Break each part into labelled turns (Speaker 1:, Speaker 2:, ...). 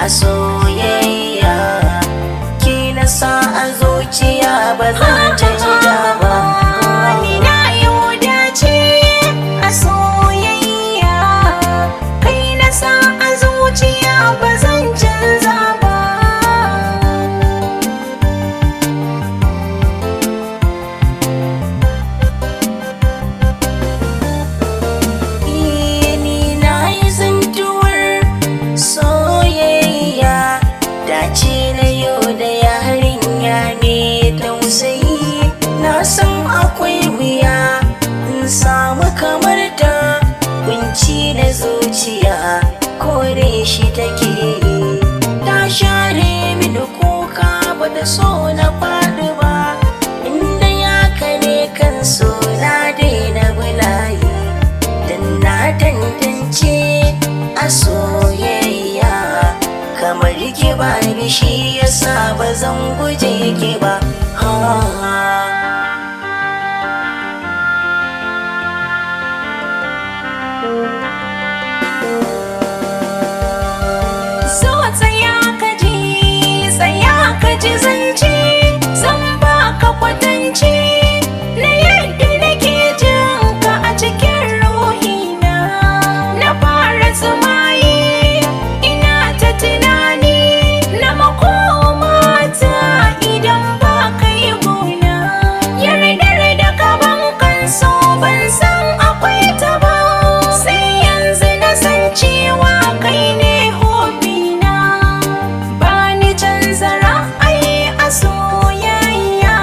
Speaker 1: a soyayya, ki na sa a zuciya ba zan canja ba.
Speaker 2: Ni na yi dace a soyayya, kai na sa a zuciya ba zan canza ba.
Speaker 1: Ni na yi zantuwar soyayya, dace na yau da yarinya ne tausayi. Na san akwai wuya in samu kamar ta, kunci na zuciya kore shi take yi. Ta share mini kuka ba da so na faɗi ba, inda ya kane kan so na daina bulayi. Dan na tantance a soyayya, kamar ki ba ni shi yasa ba zan guje ki ba.
Speaker 2: So tsaya ka ji zance, zan baka kwatance na yadda nake jin ka a cikin ruhina. Na fara tsumaye ina ta tunani na makomata idan ba ka yi gona. Yardar da ka ban kan so ban san akwai ta ba, sai yanzu na san cewa kai ne hobina. Ba ni canza ra'ayi a soyayya,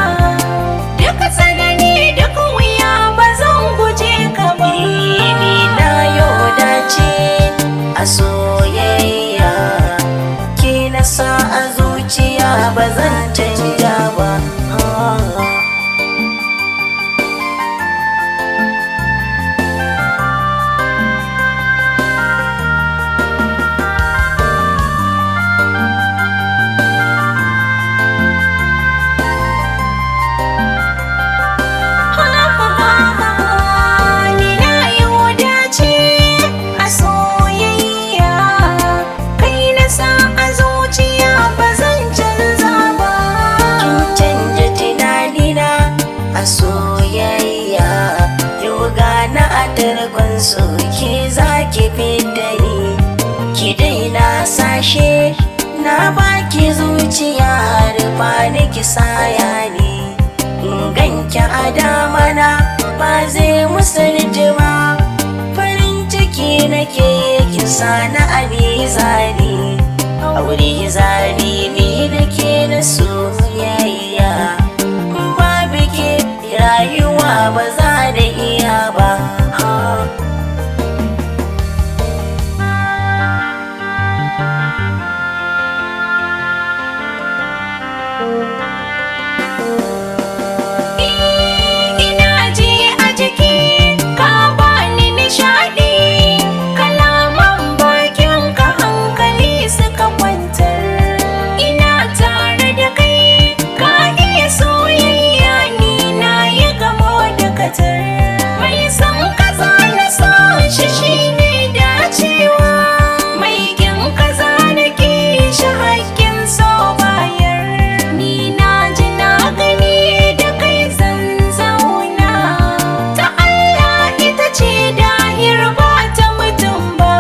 Speaker 2: duk tsanani duk wuya ba zan guje ka ba.
Speaker 1: Ni na yau dace a soyayya, ki na sa a zuciya ba zan canja ba.
Speaker 2: Ni na yi dace a soyayya, kai na sa a zuciya ba zan canza ba.
Speaker 1: Kin canja tunanina a soyayya, yau gana a tarkon so ke za ki fidda ni. Ki daina sashe na baki zuciya, rufa ni ki saya ni. In ganki a damana ba zai musalji ba, farin ciki nake ki sani a bizani. Aure zani ni da ke na soyayya, babu ke rayuwa ba za da iya ba.
Speaker 2: Ina ji a jiki ka bani nishaɗi, kalaman bakin ka hankali suka kwantar. Ina tare da kai ka iya soyayya, ni na yi gamo da katar. Mai san kaza na sa shi shine dacewa, mai kin kaza na ki shi hakkin so bayar. Ni na ji na gani da kai zan zauna, ta Allah ita ce dahir ba ta mutum ba.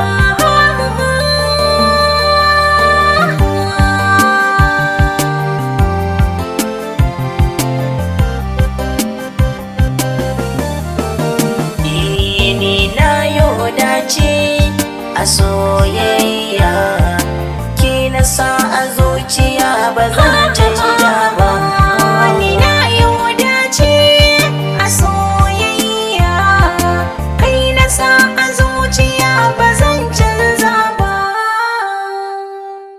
Speaker 1: Ni na yau dace a soyayya, ki na sa a zuciya ba zan